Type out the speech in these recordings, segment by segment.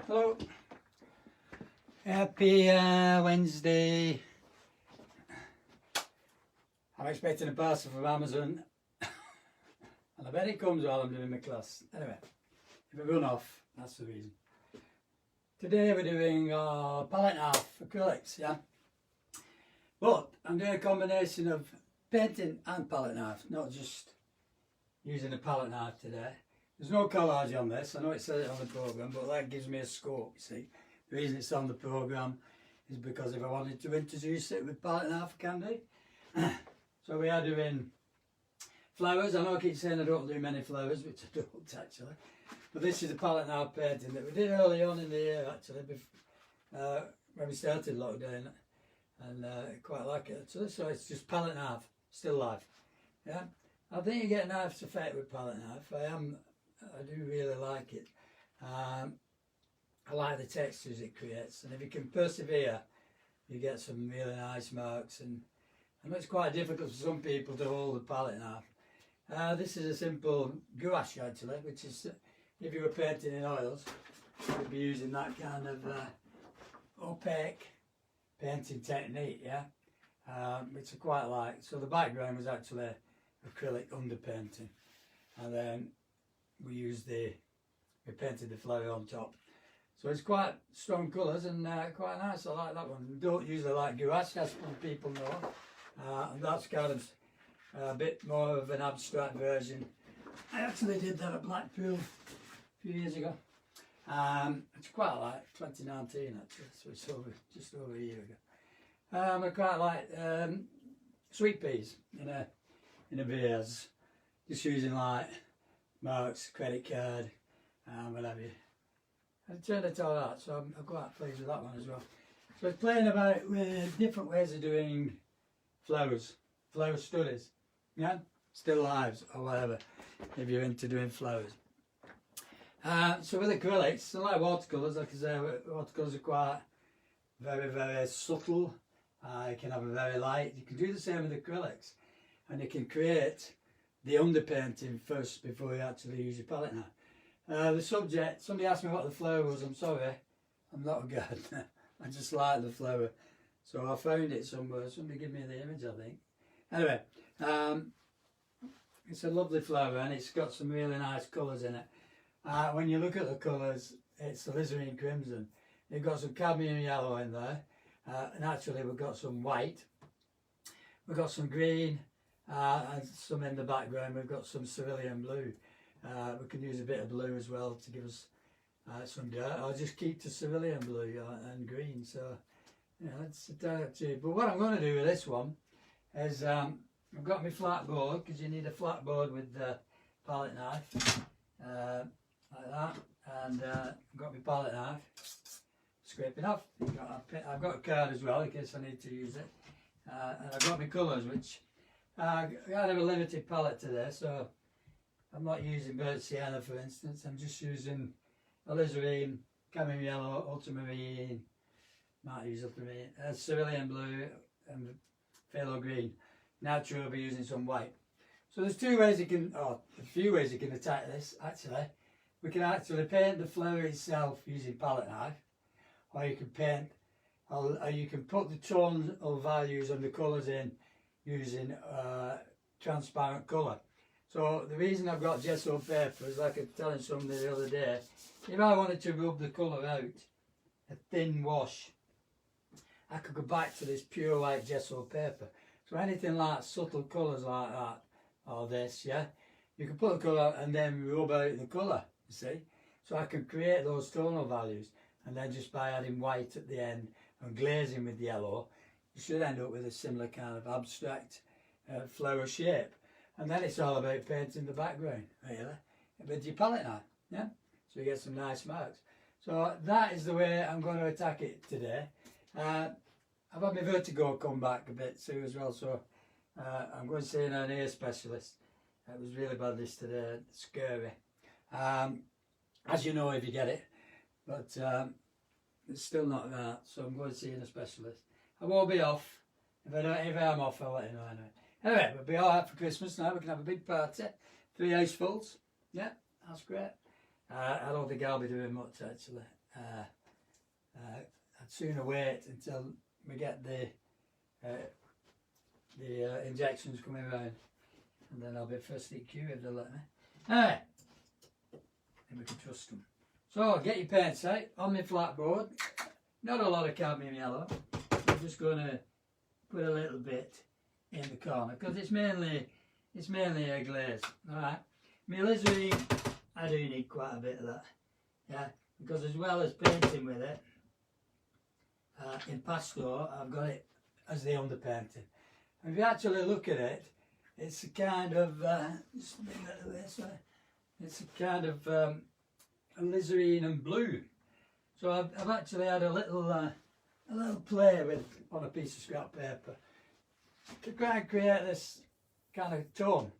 Hello. Happy Wednesday. I'm expecting a parcel from Amazon and I bet it comes while I'm doing my class. Anyway, if I run off, that's the reason. Today we're doing palette art acrylics, yeah? But I'm doing a combination of painting and palette knife, not just using a palette knife today. There's no collage on this, I know it says it on the programme, but that gives me a scope, you see. The reason it's on the programme is because if I wanted to introduce it with palette knife, I can do. So we are doing flowers. I know I keep saying I don't do many flowers, which I don't actually. But this is a palette knife painting that we did early on in the year actually, when we started lockdown, and quite like it actually. So it's just palette knife, still life. Yeah, I think you get a nice effect with palette knife. I do really like it. I like the textures it creates, and if you can persevere, you get some really nice marks. And I know it's quite difficult for some people to hold the palette knife. This is a simple gouache actually, which is if you were painting in oils, you'd be using that kind of opaque painting technique, yeah, which I quite like. So the background was actually acrylic underpainting, and then we painted the flower on top. So it's quite strong colours and quite nice. I like that one. Don't usually like gouache, as some people know, and that's kind of a bit more of an abstract version. I actually did that at Blackpool a few years ago. It's quite like 2019 actually, so it's just over a year ago. I quite like sweet peas in a vase, just using like marks, credit card, whatever. It turned out all right, so I'm quite pleased with that one as well. So it's playing about with different ways of doing flowers, flower studies, yeah, still lives or whatever, if you're into doing flowers. So with acrylics, I like watercolours. Like I say, watercolours are quite very subtle. You can have a very light. You can do the same with acrylics, and you can create the underpainting first before you actually use your palette knife. The subject, somebody asked me what the flower was. I'm sorry, I'm not a gardener. I just like the flower. So I found it somewhere. Somebody gave me the image, I think. Anyway, it's a lovely flower and it's got some really nice colours in it. When you look at the colours, it's alizarin crimson. You've got some cadmium yellow in there. And actually we've got some white. We've got some green. And some in the background. We've got some cerulean blue. We can use a bit of blue as well to give us some dirt. I'll just keep to cerulean blue and green. So, yeah, that's up to you. But what I'm going to do with this one is I've got my flat board, because you need a flat board with the palette knife, like that. And I've got my palette knife, scraping off. I've got a card as well in case I need to use it. And I've got my colours, which I have a limited palette today, so I'm not using burnt sienna for instance. I'm just using alizarin, cadmium yellow, ultramarine, might use ultramarine, cerulean blue and phthalo green. Naturally I'll be using some white. So there's two ways you can, or a few ways you can attack this actually. We can actually paint the flower itself using palette knife, or you can paint, or you can put the tonal values and the colours in using transparent colour. So the reason I've got gesso paper is, like I was telling somebody the other day, if I wanted to rub the colour out, a thin wash, I could go back to this pure white gesso paper. So anything like subtle colours like that, or this, yeah, you can put the colour and then rub out the colour, you see. So I can create those tonal values, and then just by adding white at the end and glazing with yellow, you should end up with a similar kind of abstract flower shape. And then it's all about painting the background, really, with your palette knife, yeah? So you get some nice marks. So that is the way I'm going to attack it today. I've had my vertigo come back a bit too as well, so I'm going to see an ear specialist. It was really bad this today, scary. As you know if you get it, but it's still not that, so I'm going to see a specialist. I won't be off. If I am off, I'll let you know anyway. Anyway, we'll be alright for Christmas now. We can have a big party. 3 housefuls. Yeah, that's great. I don't think I'll be doing much actually. I'd sooner wait until we get the injections coming around, and then I'll be first in queue if they'll let me. Alright, and we can trust them. So get your paints out on my flat board. Not a lot of cadmium yellow. I'm just going to put a little bit in the corner because it's mainly a glaze. Alright, my alizarin, I do need quite a bit of that. Yeah, because as well as painting with it, in pastel, I've got it as the underpainting. And if you actually look at it, it's a kind of just a bit that way, sorry. It's a kind of alizarin and blue. So I've actually had a little play with on a piece of scrap paper to try and create this kind of tone.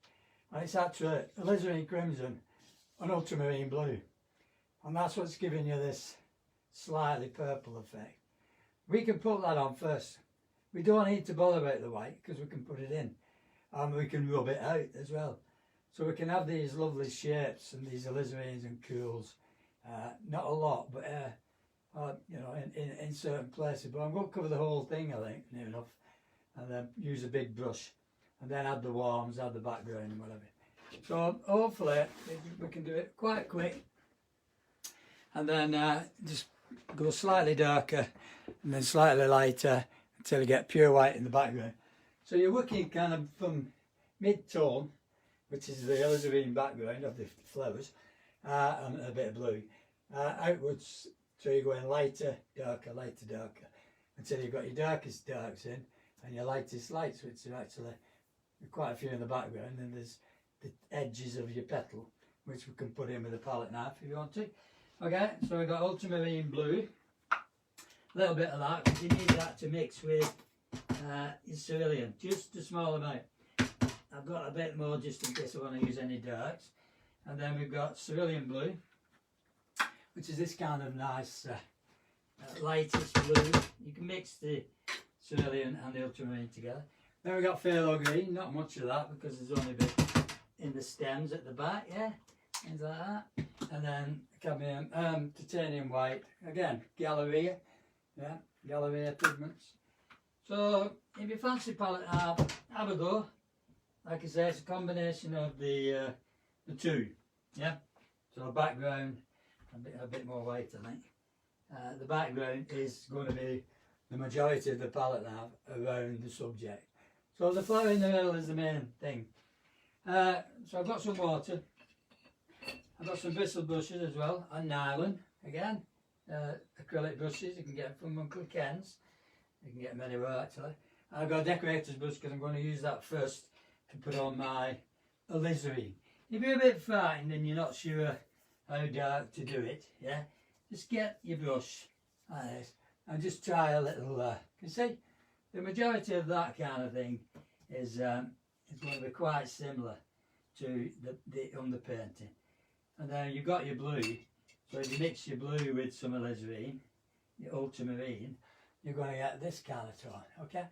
And it's actually alizarin crimson and ultramarine blue, and that's what's giving you this slightly purple effect. We can put that on first. We don't need to bother about the white because we can put it in, and we can rub it out as well. So we can have these lovely shapes and these alizarins and cools. Not a lot, but you know, in certain places. But I'm going to cover the whole thing, I think, near enough, and then use a big brush, and then add the warms, add the background and whatever. So hopefully we can do it quite quick, and then just go slightly darker and then slightly lighter until you get pure white in the background. So you're working kind of from mid-tone, which is the alizarin background of the flowers, and a bit of blue, outwards. So you're going lighter, darker, until you've got your darkest darks in and your lightest lights, which are actually quite a few in the background, and there's the edges of your petal, which we can put in with a palette knife if you want to. Okay, so we've got ultramarine blue, a little bit of that, because you need that to mix with your cerulean, just a small amount. I've got a bit more just in case I want to use any darks. And then we've got cerulean blue, which is this kind of nice lightish blue. You can mix the cerulean and the ultramarine together. Then we've got phthalo green, not much of that because there's only a bit in the stems at the back, yeah, things like that. And then cadmium, titanium white, again, Galleria, yeah, Galleria pigments. So if you fancy palette, have a go. Like I say, it's a combination of the two, yeah. So background, a bit more white, I think. The background is going to be the majority of the palette now around the subject. So the flower in the middle is the main thing. So I've got some water. I've got some bristle brushes as well, and nylon again. Acrylic brushes you can get from Uncle Ken's. You can get them anywhere actually. I've got a decorator's brush because I'm going to use that first to put on my alizarin. If you're a bit frightened and you're not sure how dark to do it, yeah, just get your brush like this and just try a little. You see, the majority of that kind of thing is going to be quite similar to the underpainting. And then you've got your blue, so if you mix your blue with some alizarin, your ultramarine, you're going to get this kind of tone, okay?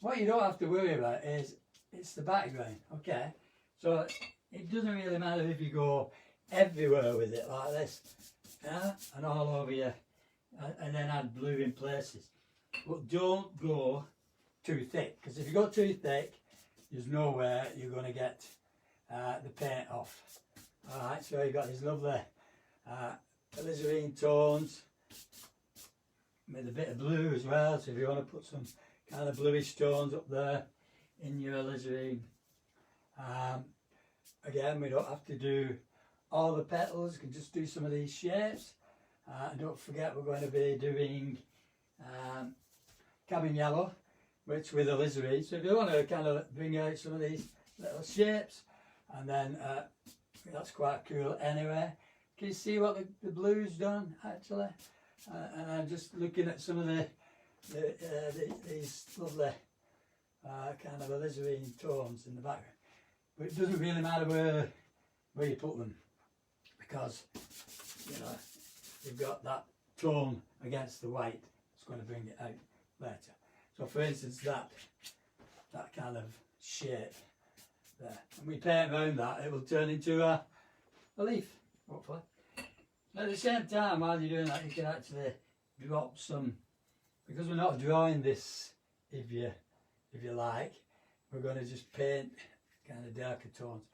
What you don't have to worry about is it's the background, okay? So it doesn't really matter if you go everywhere with it like this, yeah, and all over you, and then add blue in places. But don't go too thick, because if you go too thick, there's nowhere you're going to get the paint off. Alright, so you've got these lovely alizarin tones with a bit of blue as well, so if you want to put some kind of bluish tones up there in your alizarin. Again, we don't have to do all the petals, you can just do some of these shapes. And don't forget we're going to be doing cadmium yellow, which with alizarin. So if you want to kind of bring out some of these little shapes, and then that's quite cool anyway. Can you see what the blue's done actually? And I'm just looking at some of these lovely kind of alizarin tones in the background. But it doesn't really matter where you put them, because you know you've got that tone against the white. It's going to bring it out later. So for instance, that kind of shape there, and we paint around that, it will turn into a leaf, hopefully. At the same time, while you're doing that, you can actually drop some, because we're not drawing this, if you like, we're going to just paint kind of darker tones.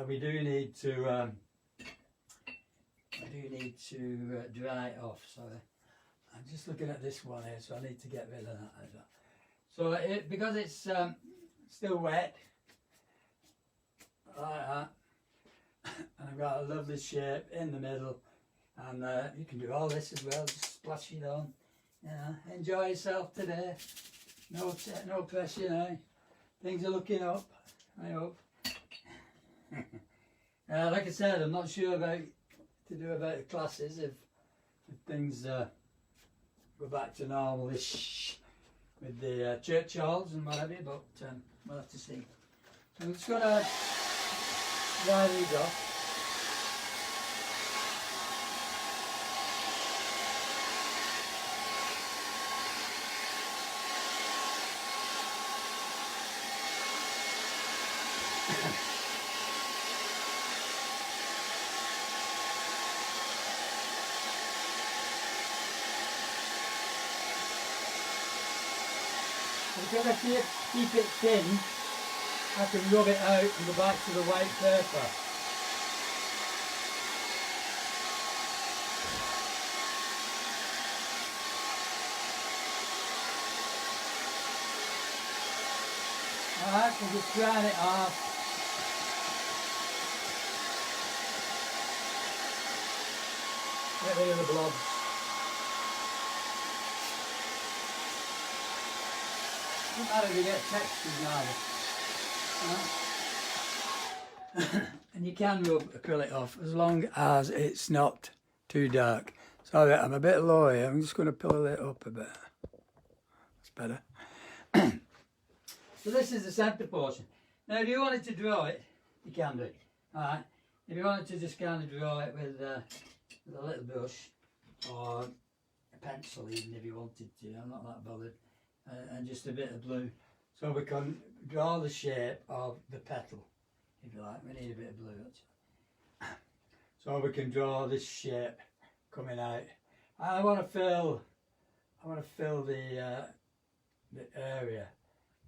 We do need to dry it off. So I'm just looking at this one here, so I need to get rid of that as well. So because it's still wet, like that, and I've got a lovely shape in the middle, and you can do all this as well, just splash it on. Enjoy yourself today. No pressure now. Things are looking up, I hope. Like I said, I'm not sure about the classes if things go back to normal-ish with the church halls and whatever, but we'll have to see. So I'm just going to dry these off. Because I keep it thin, I can rub it out and go back to the white paper. Alright, so just grind it off. Get rid of the blobs. Doesn't matter if you get textures now. And you can rub acrylic off as long as it's not too dark. Sorry, I'm a bit low here. I'm just going to pull it up a bit. That's better. So this is the centre portion. Now if you wanted to draw it, you can do it. Alright. If you wanted to just kind of draw it with a little brush or a pencil, even if you wanted to, I'm not that bothered. And just a bit of blue, so we can draw the shape of the petal, if you like. We need a bit of blue actually. So we can draw this shape coming out. I want to fill the area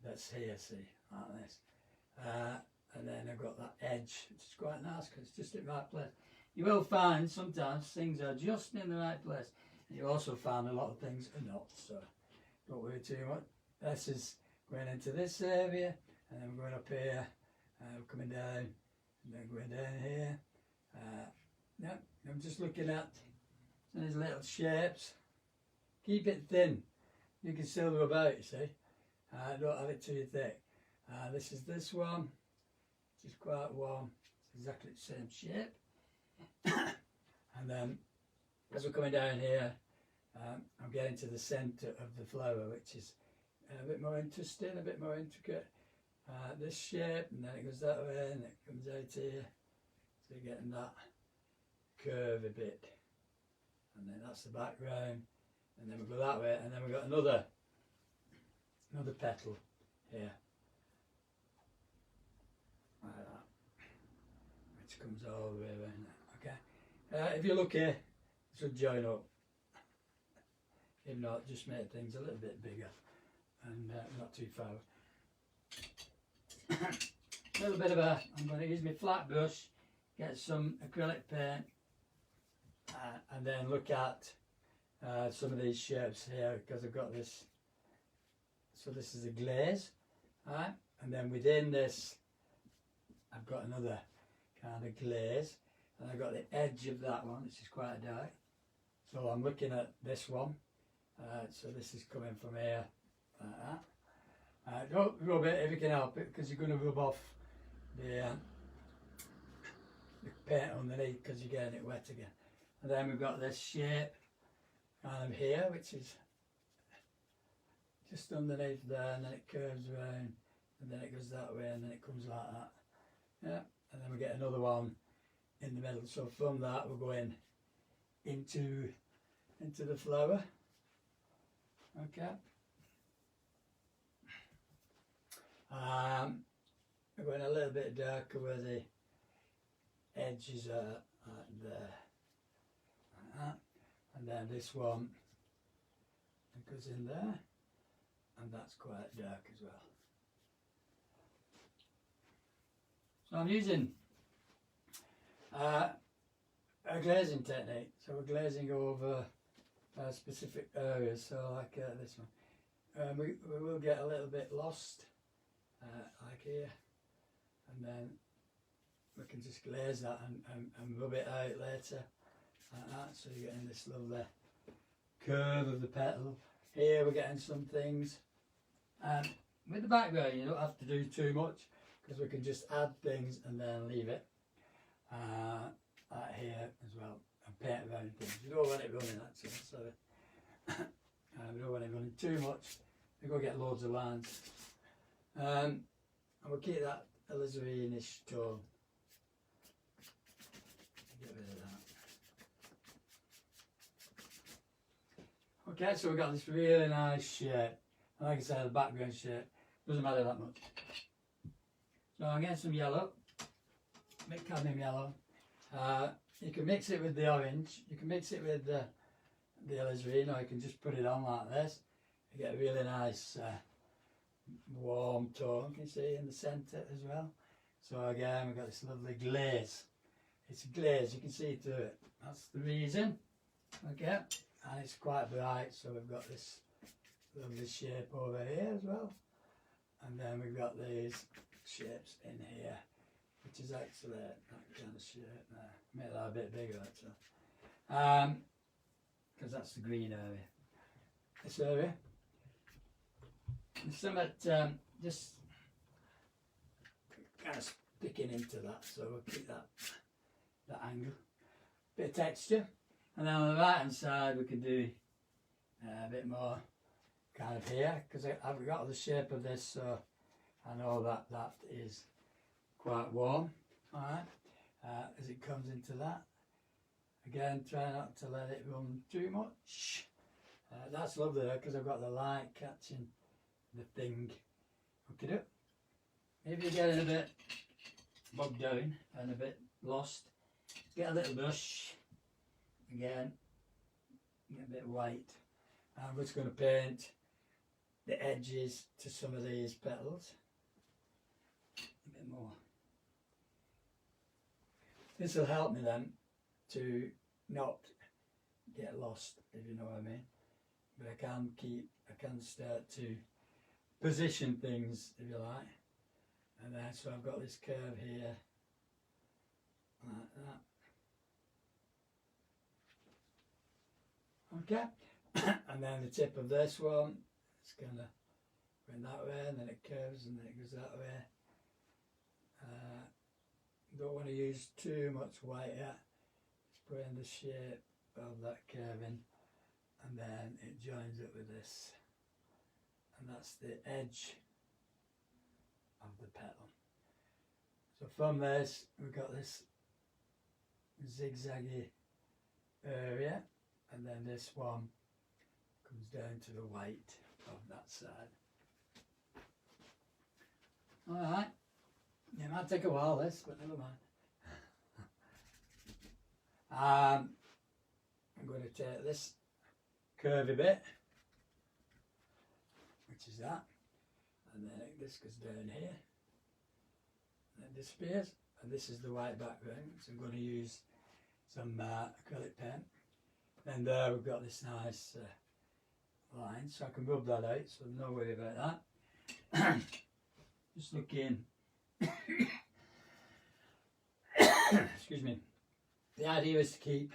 that's here, see, like this. And then I've got that edge, which is quite nice because it's just in the right place. You will find sometimes things are just in the right place, and you also find a lot of things are not. So don't worry too much. This is going into this area, and then we're going up here, coming down, and then going down here. Yeah, I'm just looking at these little shapes. Keep it thin. You can still rub out, you see. Don't have it too thick. This is this one, which is quite warm. It's exactly the same shape. And then, as we're coming down here, I'm getting to the centre of the flower, which is a bit more interesting, a bit more intricate. This shape, and then it goes that way, and it comes out here. So you're getting that curve a bit. And then that's the background. And then we go that way, and then we've got another petal here. Like that. Which comes all the way around there. Okay. If you look here, it should join up. If not, just make things a little bit bigger and not too far. A little bit of I'm going to use my flat brush, get some acrylic paint, and then look at some of these shapes here, because I've got this. So this is a glaze, right? And then within this, I've got another kind of glaze, and I've got the edge of that one, which is quite dark. So I'm looking at this one. So this is coming from here, like that. Don't rub it if you can help it, because you're going to rub off the paint underneath, because you're getting it wet again. And then we've got this shape kind of here, which is just underneath there, and then it curves around, and then it goes that way, and then it comes like that. Yeah, and then we get another one in the middle. So from that we're going into the flower. Okay. We're going a little bit darker where the edges are, like there. and then this one it goes in there, and that's quite dark as well. So I'm using a glazing technique, so we're glazing over specific areas, so like this one. We will get a little bit lost, like here, and then we can just glaze that and rub it out later, like that, so you're getting this lovely curve of the petal. Here we're getting some things, and with the background you don't have to do too much, because we can just add things and then leave it, like here as well, and paint around things. You don't want it running actually, so we don't want it running too much. We're going to get loads of lines, and we'll keep that alizarin-ish tone. Get rid of that. Okay, so we've got this really nice shape, and like I said, the background shape doesn't matter that much. So I'm getting some yellow, a bit cadmium yellow. You can mix it with the orange, you can mix it with the alizarin, or you can just put it on like this. You get a really nice warm tone, can you see, in the centre as well. So again, we've got this lovely glaze. It's a glaze, you can see through it. That's the reason. Okay, and it's quite bright, so we've got this lovely shape over here as well. And then we've got these shapes in here, which is actually that kind of shape there. Make that a bit bigger actually, because that's the green area. This area, there's something just kind of sticking into that, so we'll keep that angle, bit of texture. And then on the right hand side we can do a bit more kind of here, because I've got the shape of this, so I know that that is quite warm. Alright, as it comes into that, again try not to let it run too much. That's lovely there, because I've got the light catching the thing. Okay, maybe you're getting a bit bogged down and a bit lost, get a little brush again, get a bit white. I'm just going to paint the edges to some of these petals a bit more. This will help me then to not get lost, if you know what I mean. But I can start to position things, if you like. And then so I've got this curve here, like that. Okay, and then the tip of this one, it's kind of going that way, and then it curves, and then it goes that way. Don't want to use too much white yet. Just put in the shape of that curving, and then it joins up with this, and that's the edge of the petal. So from this we've got this zigzaggy area, and then this one comes down to the white of that side. Alright, it might take a while this, but never mind. I'm going to take this curvy bit, which is that, and then this goes down here, and it disappears, and this is the white background, so I'm going to use some acrylic paint. And there we've got this nice line, so I can rub that out, so no worry about that. Just looking, excuse me, the idea is to keep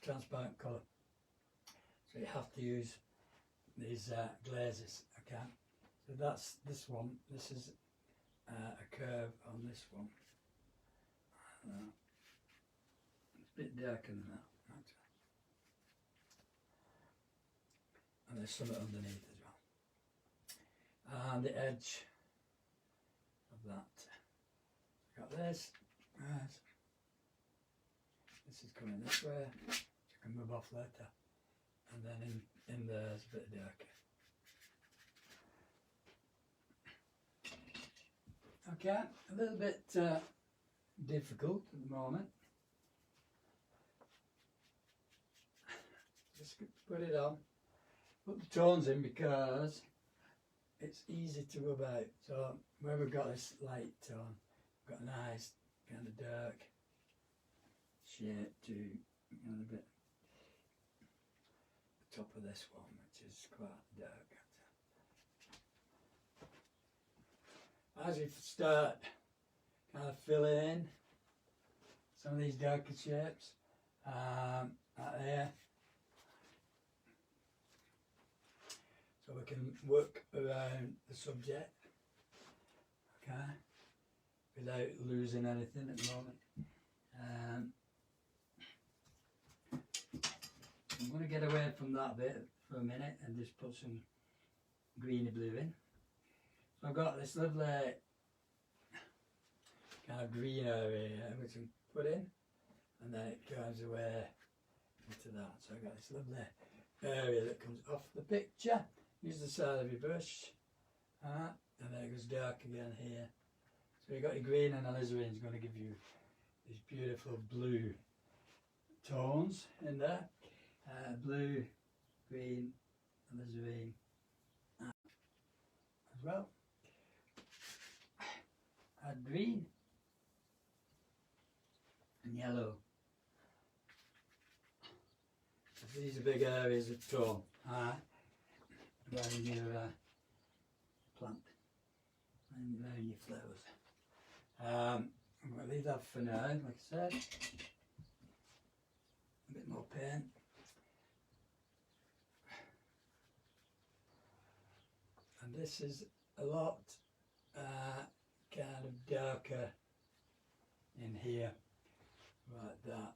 transparent colour, so you have to use these glazes, okay? So that's this one, this is a curve on this one. It's a bit darker than that, actually. And there's some underneath as well. And the edge of that. Got this. Right. This is coming this way. So I can move off later. And then in there is a bit darker. Okay, a little bit difficult at the moment. just put it on, put the tones in because it's easy to rub out. So where we've got this light tone, we've got a nice kind of dark shade to a bit the top of this one, which is quite dark. As you start kind of filling in some of these darker shapes, like there, so we can work around the subject, okay, without losing anything at the moment. I'm going to get away from that bit for a minute and just put some greeny blue in. So I've got this lovely kind of green area here which I can put in, and then it goes away into that. So I've got this lovely area that comes off the picture. Use the side of your brush, and then it goes dark again here. So you've got your green, and alizarin is going to give you these beautiful blue tones in there. Blue, green, alizarin as well. Add green and yellow. So these are big areas of tone around your plant and around your flowers. I'm going to leave that for now, like I said. A bit more paint. And this is a lot kind of darker in here, like that.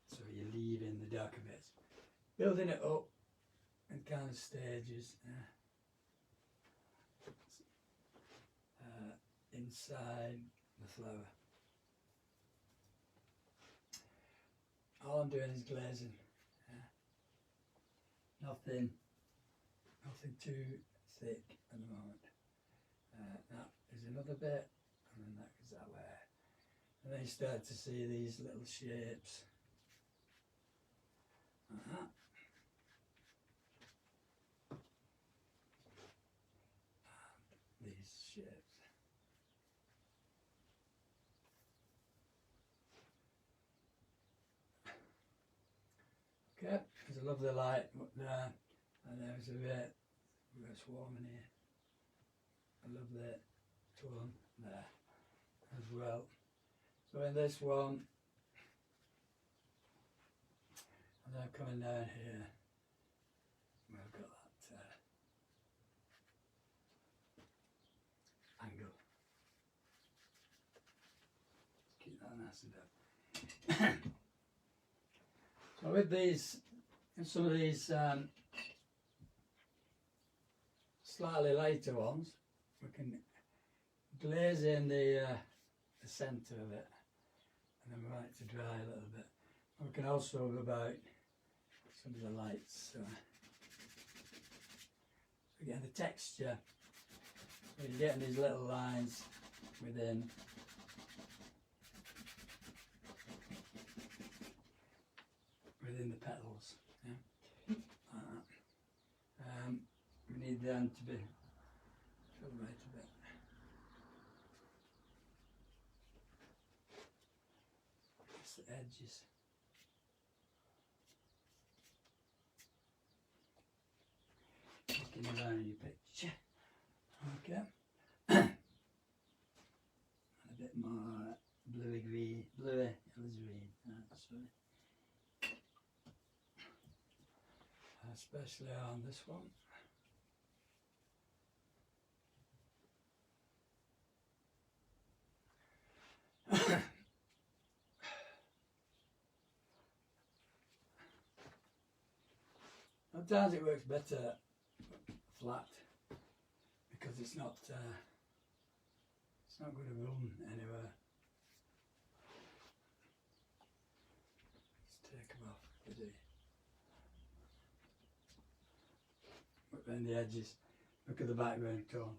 So you're leaving the darker bits, building it up in kind of stages inside the flower. All I'm doing is glazing. Nothing too thick at the moment. That is another bit, and then that goes that way. And then you start to see these little shapes. And these shapes. Okay, there's a lovely light up there, and there's a bit warm in here. A lovely tone there as well. So in this one, and then coming down here, we've got that angle. Keep that nice and down. So with these, and some of these slightly lighter ones, we can glaze in the centre of it, and then we want it to dry a little bit. We can also rub out some of the lights. So again, the texture, so you're getting these little lines within. Within the petals, yeah. We need them to be filled right a bit. It's the edges. Looking around your picture. Okay. And a bit more bluey green, bluey alizarin. Sorry. Especially on this one. Sometimes it works better flat because it's not going to run anywhere. Let's take them off the day. Look around the edges. Look at the background tone.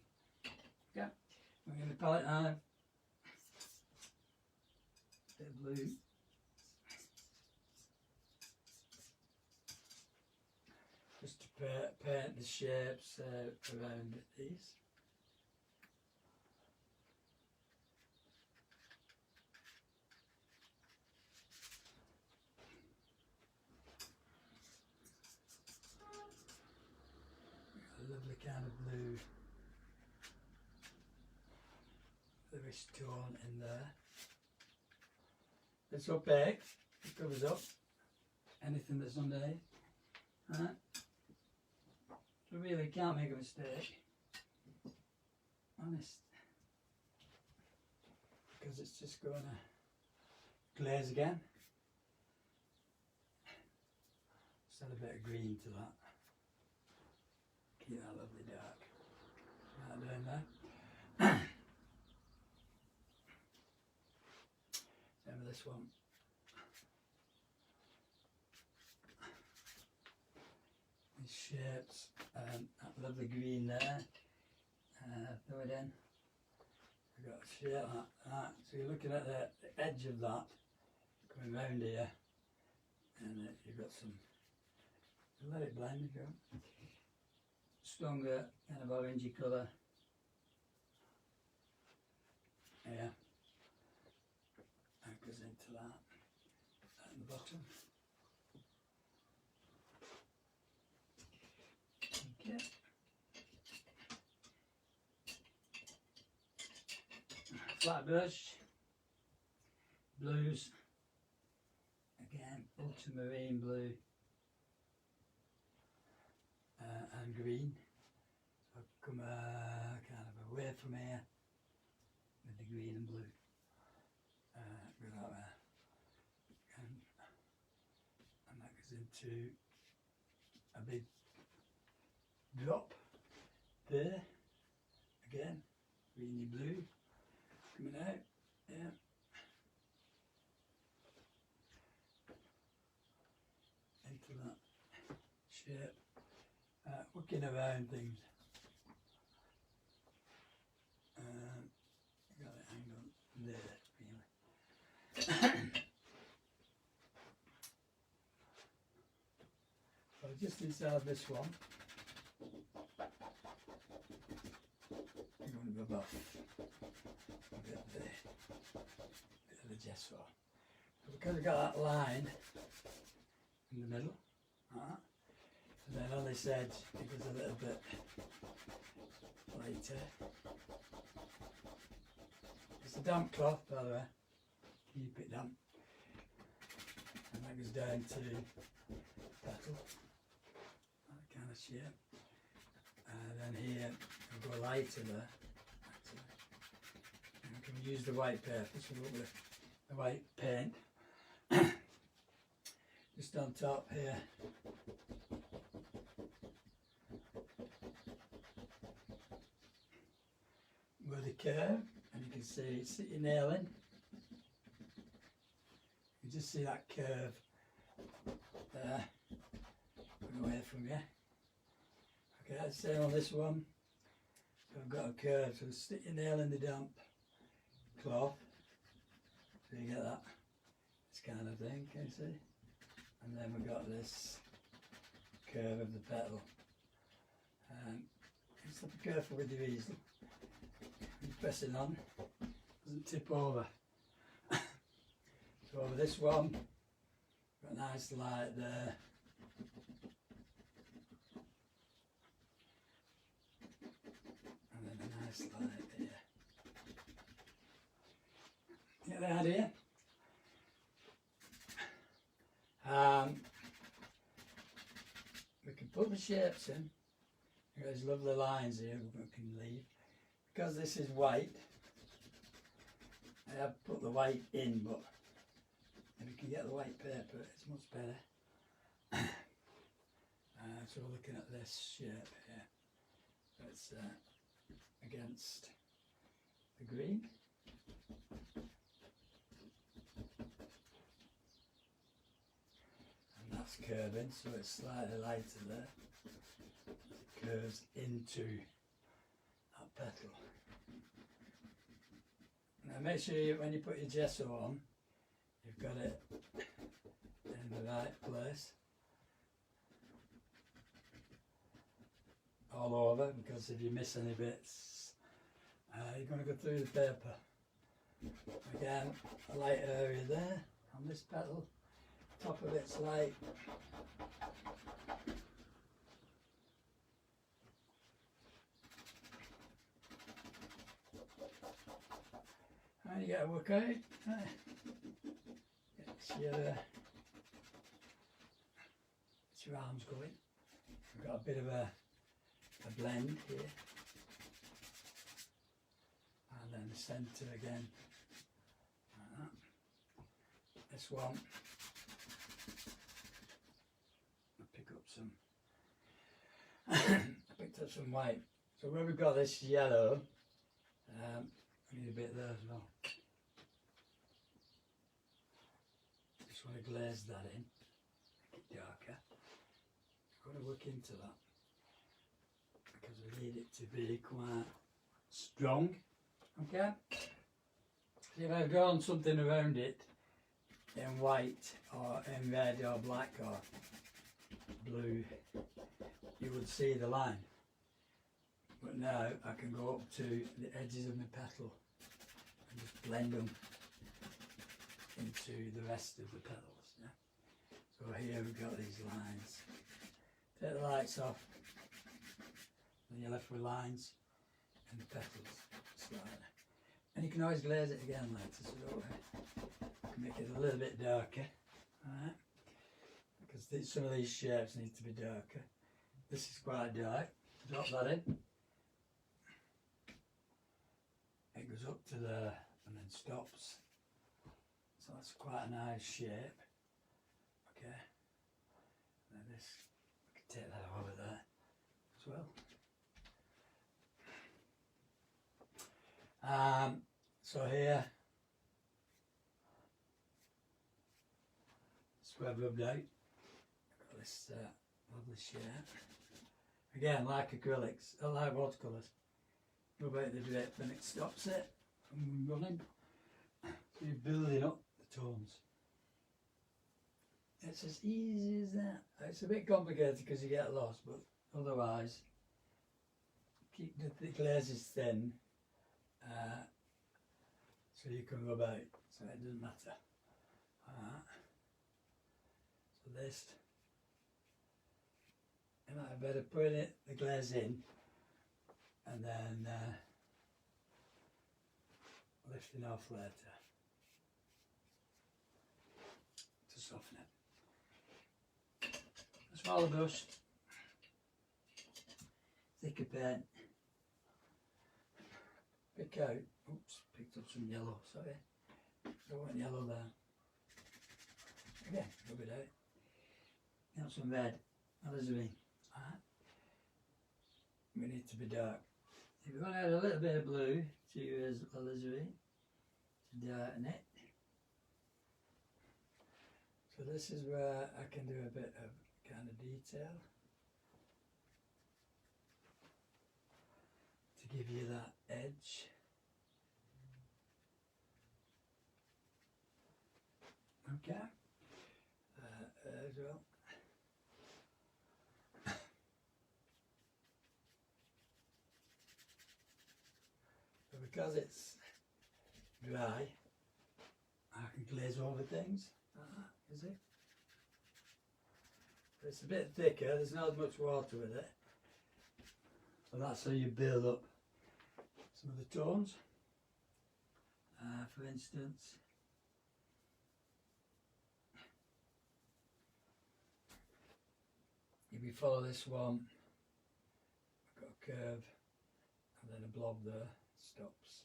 Okay, we're going to palette knife. Bit of blue. just to paint the shapes around these. A lovely kind of bluish tone in there. It's opaque, it covers up anything that's underneath. Right. So really can't make a mistake, honest, because it's just going to glaze again. Just add a bit of green to that. Keep that lovely dark. Right down there. Same with this one. These shapes, that lovely green there. Throw it in. We've got a shape like that. So you're looking at the edge of that coming round here, and you've got some. Let it blend. You go. Stronger kind of orangey colour. Yeah. That goes into that at the bottom. Okay. Flat brush, blues, again ultramarine blue and green. So I've come kind of away from here with the green and blue. Without that, and that goes into a big drop there. Again, greeny blue coming out. Yeah. Into that shape. Working around things. Got it angled there, really. So just inside this one, I'm going to go buff a bit of the gesso. So we've kind of got that line in the middle, and then on this edge it goes a little bit lighter. It's a damp cloth, by the way. Keep it damp. And that goes down to petal, that kind of shape. And then here we'll go lighter there. And we can use the white paper, so we'll put the white paint just on top here. With the curve, and you can see it's sitting nail in. You just see that curve there, going away from you. Okay, that's the same on this one. So I've got a curve, so stick your nail in the damp cloth, so you get that, this kind of thing, can you see? And then we've got this curve of the petal. Just have to be careful with your easel. You're pressing on, doesn't tip over. So over this one, got a nice light there. And then a nice light here. Get the idea? We can put the shapes in. There's lovely lines here we can leave. Because this is white, I have put the white in, but if you can get the white paper, it's much better. So we're looking at this shape here. So it's against the green. And that's curving, so it's slightly lighter there. It curves into that petal. Now make sure when you put your gesso on, you've got it in the right place. all over, because if you miss any bits, you're going to go through the paper. Again, a light area there on this petal, top of it's light. And you get a work out. It's your arms going. We've got a bit of a blend here. And then the centre again. Like that. This one. I'll pick up some. I picked up some white. So where we've got this yellow, I need a bit there as well. Just want to glaze that in, make it darker. I'm going to work into that because we need it to be quite strong. Okay? So if I've drawn something around it in white or in red or black or blue, you would see the line. But now I can go up to the edges of my petal and just blend them into the rest of the petals. Yeah? So here we've got these lines. Take the lights off, and you're left with lines and the petals slightly. And you can always glaze it again later, so don't worry. You can make it a little bit darker, alright? Because some of these shapes need to be darker. This is quite dark. Drop that in. It goes up to there and then stops. So that's quite a nice shape. Okay. And then this, we can take that over there as well. So here, that's where I've rubbed out. Got this lovely shape. Again, like acrylics, I like watercolours. Rub out the drip and it stops it from running. So you're building up the tones. It's as easy as that. It's a bit complicated because you get lost, but otherwise, keep the glazes thin so you can rub out, so it doesn't matter. Alright. So this, you might have better put the glaze in and then lifting off later to soften it. A smaller brush, thicker paint, pick out, oops, picked up some yellow, sorry, don't want yellow there. Again, rub it out. Now some red, alizarin. Alright. We need to be dark. If you want to add a little bit of blue to your alizarin to darken it. So this is where I can do a bit of kind of detail to give you that edge. Okay. As well. So because it's dry, I can glaze over things. You see? It's a bit thicker, there's not as much water with it. So that's how you build up some of the tones. For instance, if you follow this one, I've got a curve and then a blob there, stops.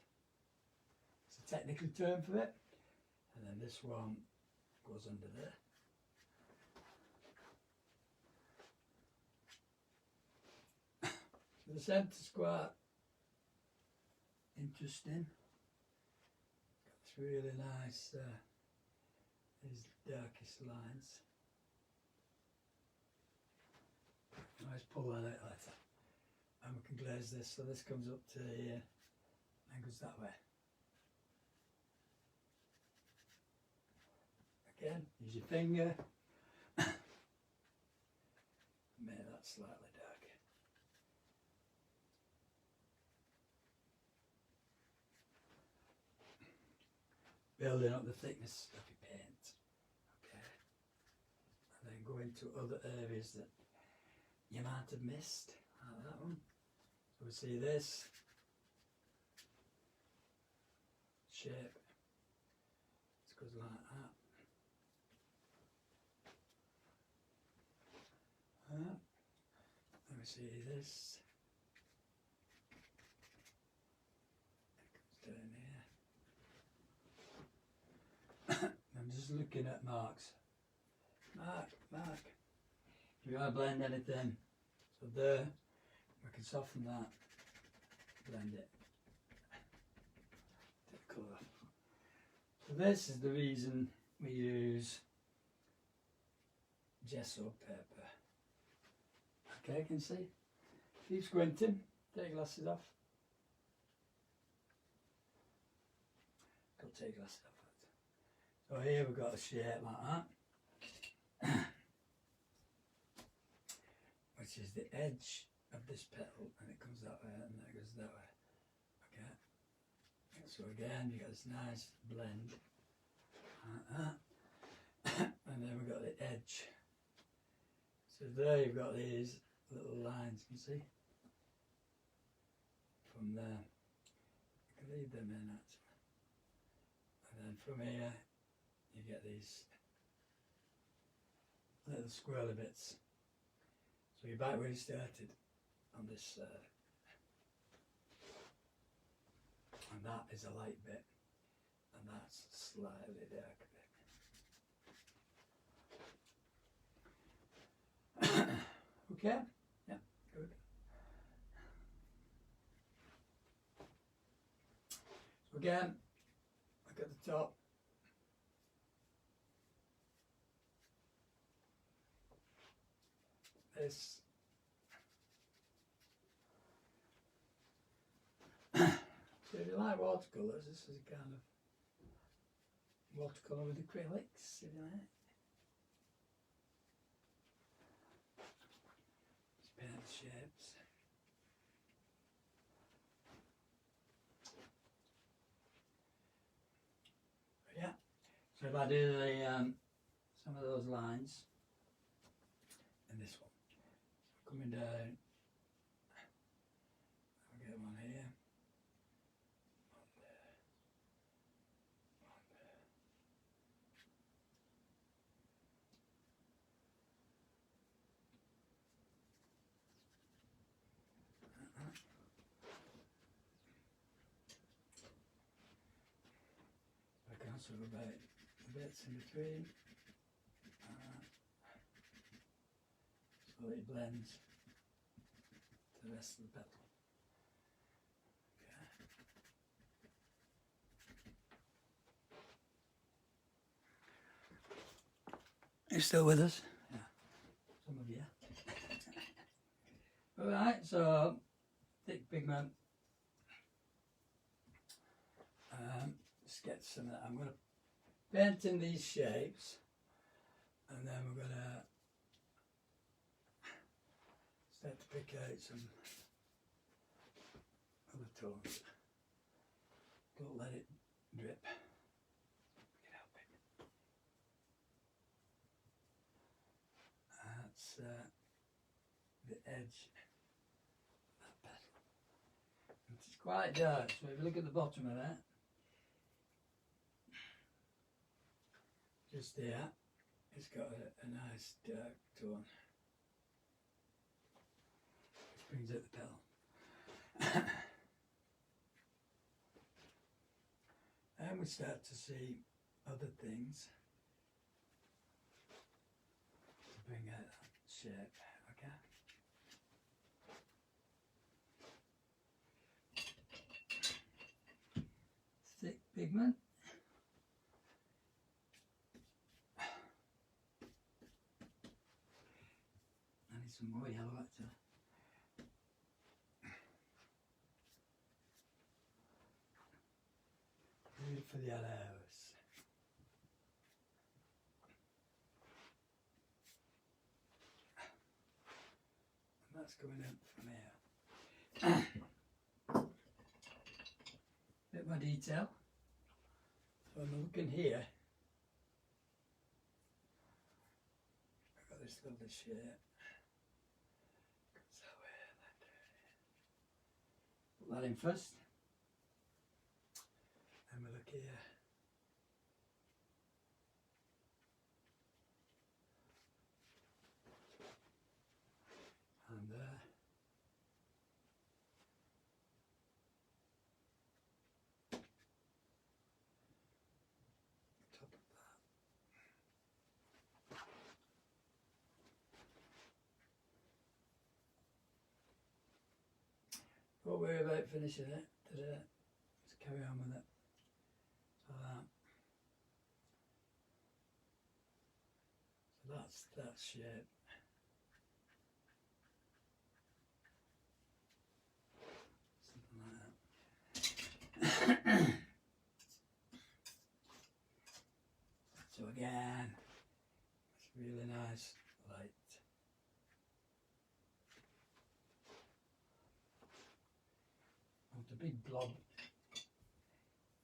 It's a technical term for it. And then this one goes under there. So the centre's quite interesting. Got this really nice, these darkest lines. Let's pull that out later. And we can glaze this, so this comes up to here and goes that way. Again, use your finger. Make that slightly darker. building up the thickness of your paint. Okay, and then go into other areas that you might have missed, like that one. So we see this shape, it goes like that. Let me see this. It comes down here. I'm just looking at marks. Mark. If you want to blend anything, so there, we can soften that, blend it, take the colour off. So this is the reason we use gesso paper. Okay, you can see. Keep squinting, take your glasses off. Go take your glasses off. So here we've got a shape like that, which is the edge of this petal, and it comes that way and then it goes that way. Okay. So again, you got this nice blend like that, and then we've got the edge. So there you've got these little lines, you see, from there. You can leave them in actually, and then from here you get these little squirrely bits. So you're back where you started on this side, and that is a light bit, and that's a slightly dark bit. Okay, yeah, good. So again, look at the top. This. So if you like watercolours, this is a kind of watercolour with acrylics, if you like. Just paint the shapes. But yeah, so if I do the some of those lines in this one, so coming down, I'll get one here. I can also go about the bits in between, so it blends to the rest of the petal. Okay. You still with us? Yeah, some of you. Alright, so thick pigment. Just get some of that. I'm going to paint in these shapes, and then we're going to start to pick out some other tones. Don't let it drip. You can help it. That's the edge of that petal. It's quite dark, so if you look at the bottom of that, just there, it's got a nice dark tone, which brings out the petal. And we start to see other things to bring out that shape, okay? Thick pigment. Some more yellow actually. Good for the yellows. And that's coming out from here. Bit more detail. So I'm looking here. I've got this lovely shape. Goes that way, put that in first. And we look here. And there. Top of that. What we're about finishing it today. Let's carry on with it. So that's that shape. Something like that. So again, it's really nice light. I want a big blob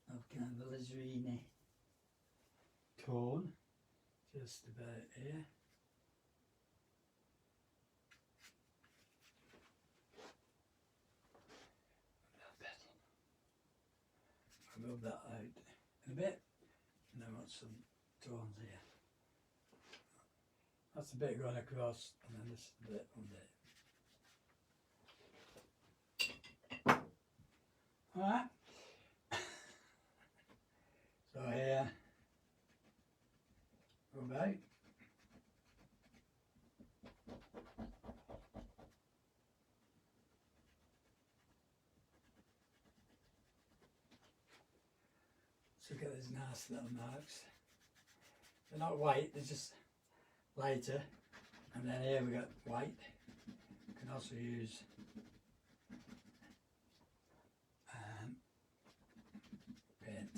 of kind of a alizarin tone, just about here. That petal. I'll rub that out in a bit, and I want some tones here. That's the bit going across, and then this is the bit on there. Alright. So here, rub out. So get these nice little marks. They're not white, they're just lighter. And then here we got white. You can also use paint.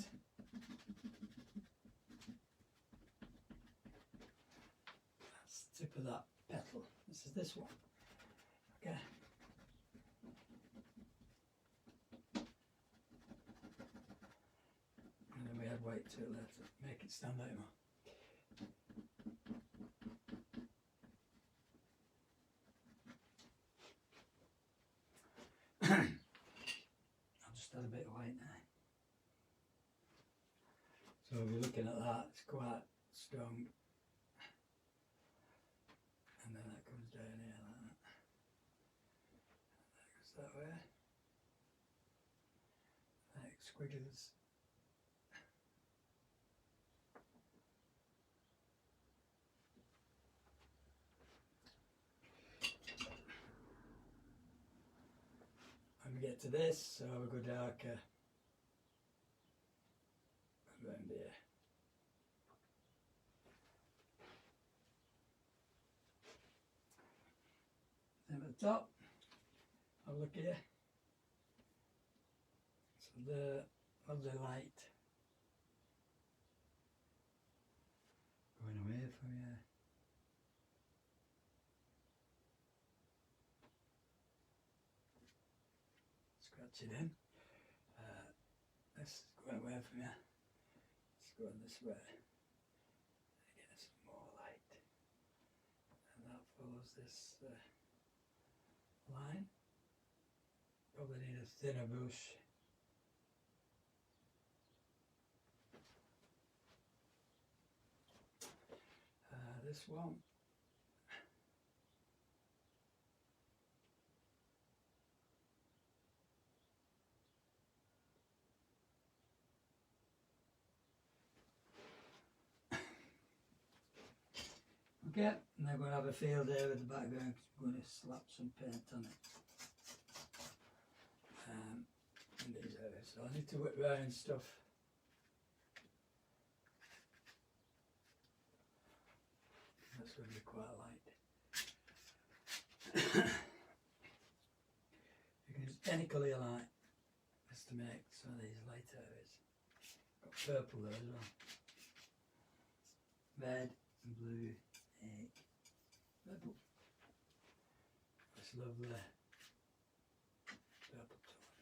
That's the tip of that petal. This is this one. Okay. And then we add white to it later, make it stand out more. I'll just add a bit of white now. So if you're looking at that, it's quite strong. And then that comes down here like that. And that goes that way. Like squiggles. When we get to this, so we go darker around here. Then at the top, I'll look here. So the lovely light going away from here. Scratch it in. This is going away from here. It's going this way. Get some more light. And that follows this line. Probably need a thinner brush. This one. Okay, and I'm going to have a field there with the background because I'm going to slap some paint on it. In these areas. So I need to whip round stuff. That's going to be quite light. You can use any colour you like just to make some of these light areas. Got purple there as well. Red and blue. Purple. This lovely purple tone.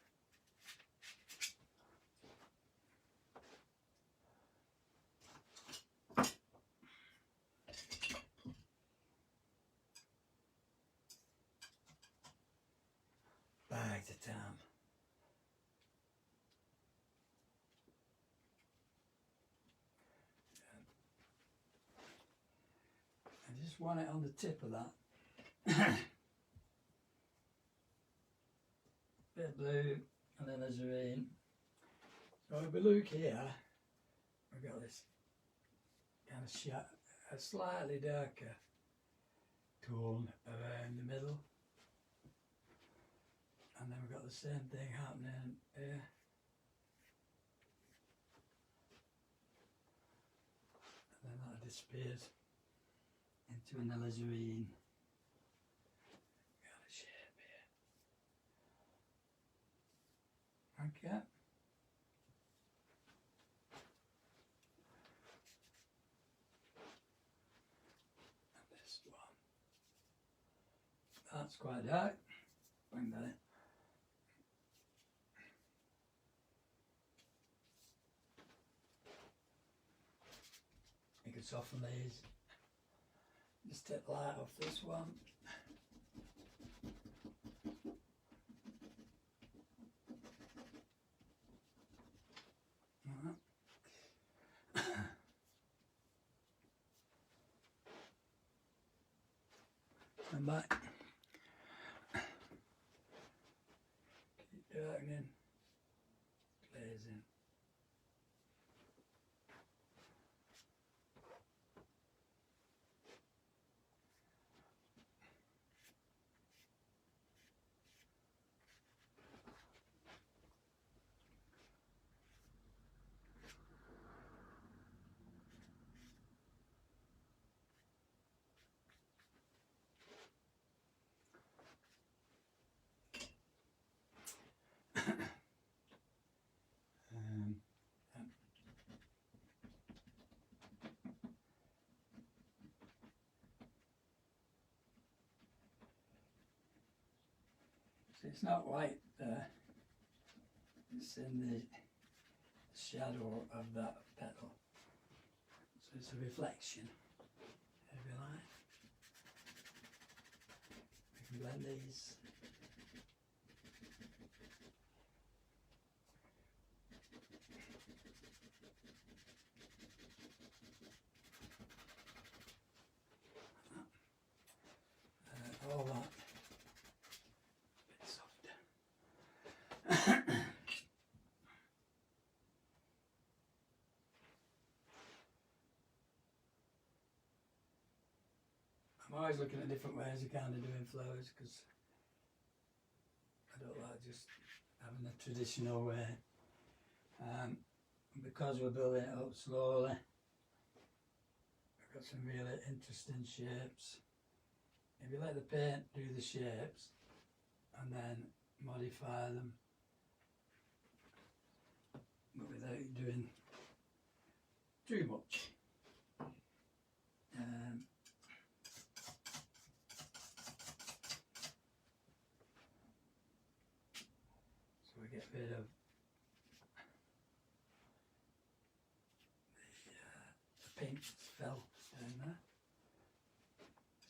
just want it on the tip of that. Bit of blue and then azurine. So if we look here, we've got this kind of a slightly darker tone around the middle. And then we've got the same thing happening here. And then that disappears into an alizarin kind of shape here. Okay. And this one. That's quite dark. Bring that in. You can soften these. Just take the light off this one. And back. Keep darkening. Glazing. So it's not white there, it's in the shadow of that petal. So it's a reflection, if you like. We can blend these. All that a bit softer. I'm always looking at different ways of kind of doing flowers because I don't like just having a traditional way. Because we're building it up slowly, I've got some really interesting shapes. If you let the paint do the shapes and then modify them, but without doing too much. So we get rid of the pink fell down there.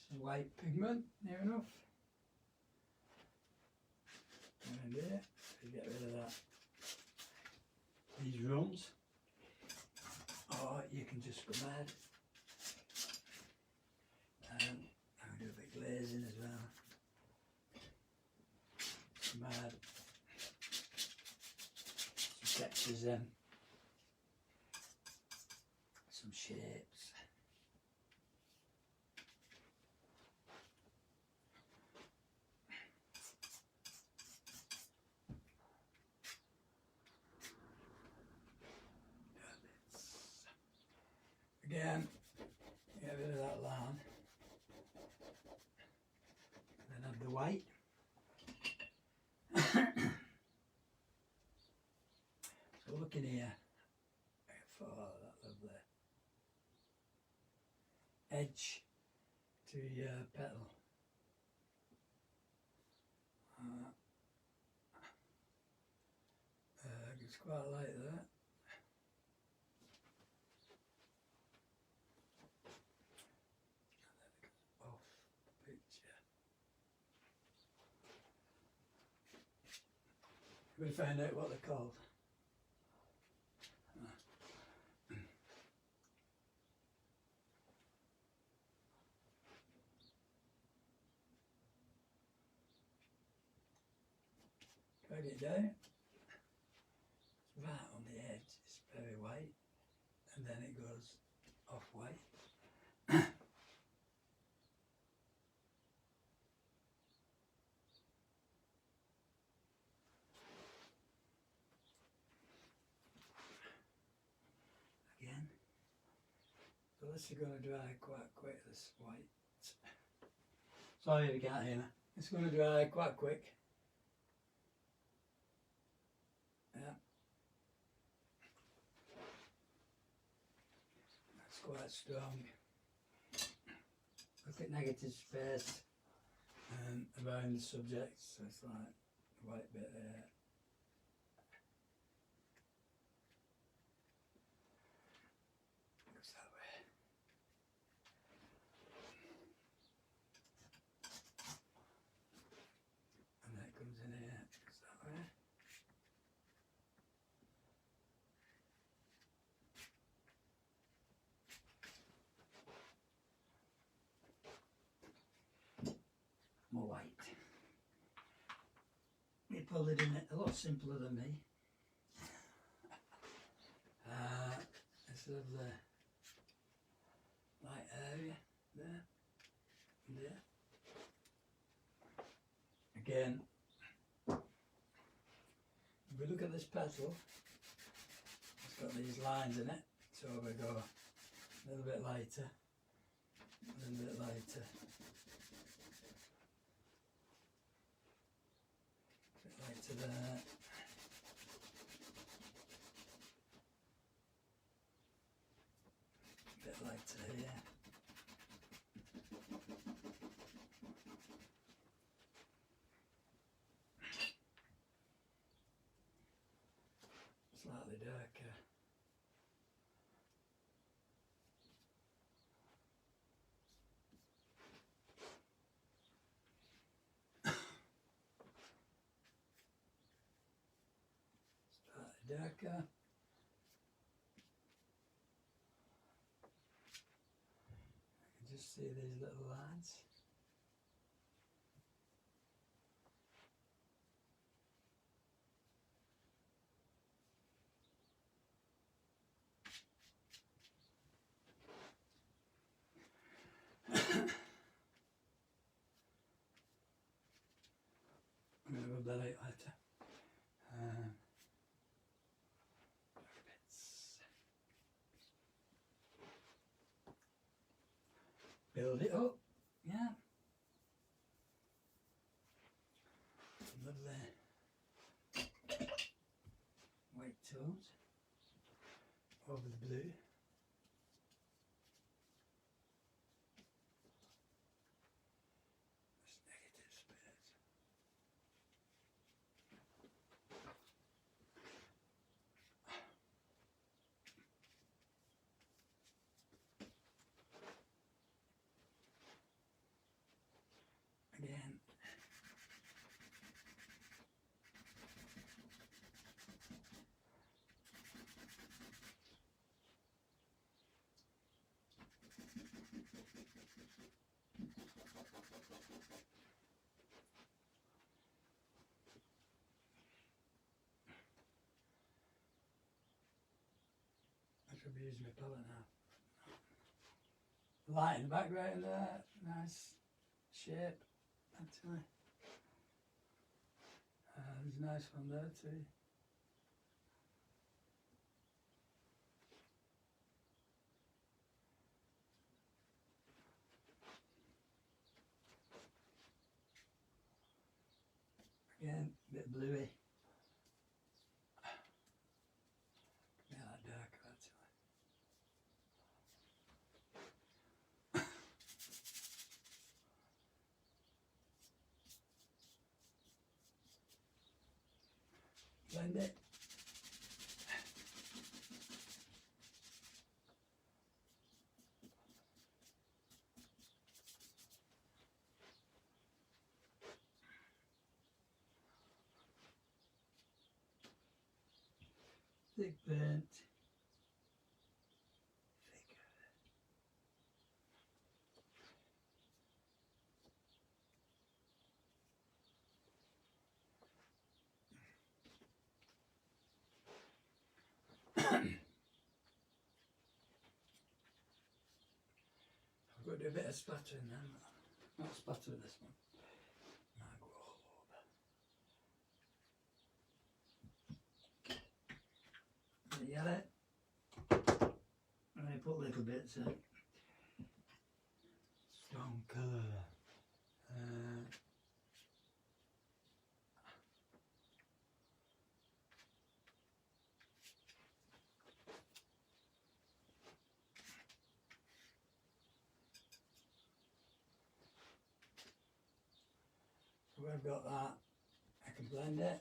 Some white pigment, near enough. And there, we get rid of that. These runs. Or you can just go mad. I'll do a bit glazing as well. Mad. Some textures in. Some shapes. Again, get rid of that line. And then add the white. So look in here for that lovely edge to your petal. It's quite like that. Off the picture. We'll find out what they're called. drag it down. Right on the edge, it's very white, and then it goes off white. Again. So this is going to dry quite quick, this white. Sorry if you can't hear me. It's going to dry quite quick. Yeah. That's quite strong. Look at negative space around the subject, so it's like a white bit there. Looks that way. And that comes in here, looks that way. More white. People are doing it a lot simpler than me. Instead of the light area there and there. Again, if we look at this petal, it's got these lines in it, so we go a little bit lighter, a little bit lighter. To there. A bit lighter here. Slightly darker. Darker. I can just see these little lines. I'm going to rub that out later. Build it up, yeah. Lovely white tones over the blue. This negative space. Again. I should be using my palette now. Light in the background there, nice shape actually. There's a nice one there too. Again, a bit bluey. Yeah, that darker actually. Blend it. Thick paint. could do a bit of splattering then. Not splatter with this one. Might go all over. The yellow. I'm going to put little bits of strong colour. So when I've got that, I can blend it.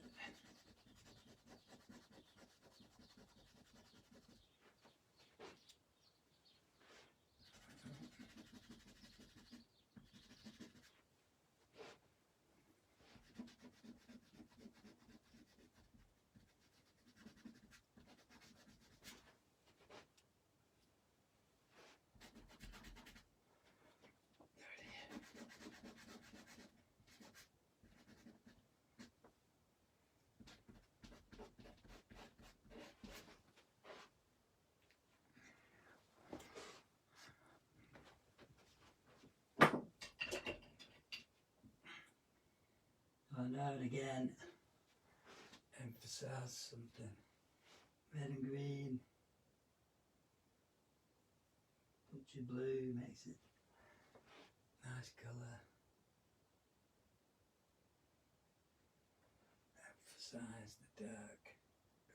Now and again, emphasise something. Red and green, touch of blue makes it nice colour. Emphasise the dark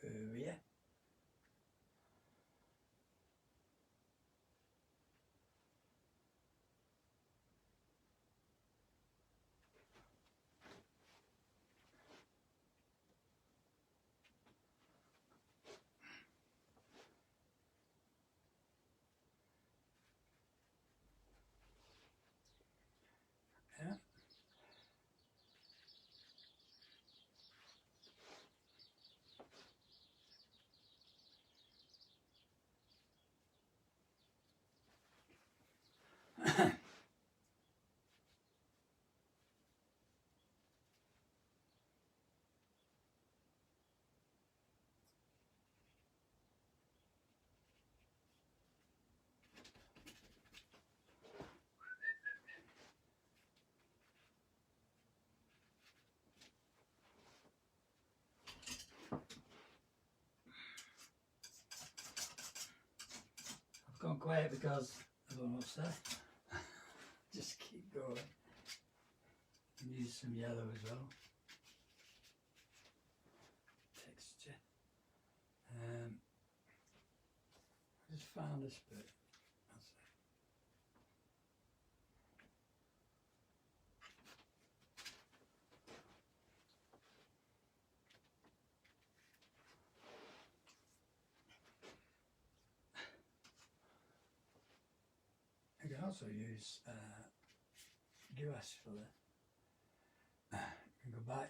area. Yeah. I've gone quiet because I don't know what to say. Just keep going. And use some yellow as well. Texture. I just found this bit. That's it. You can also use gouache for that. You can go back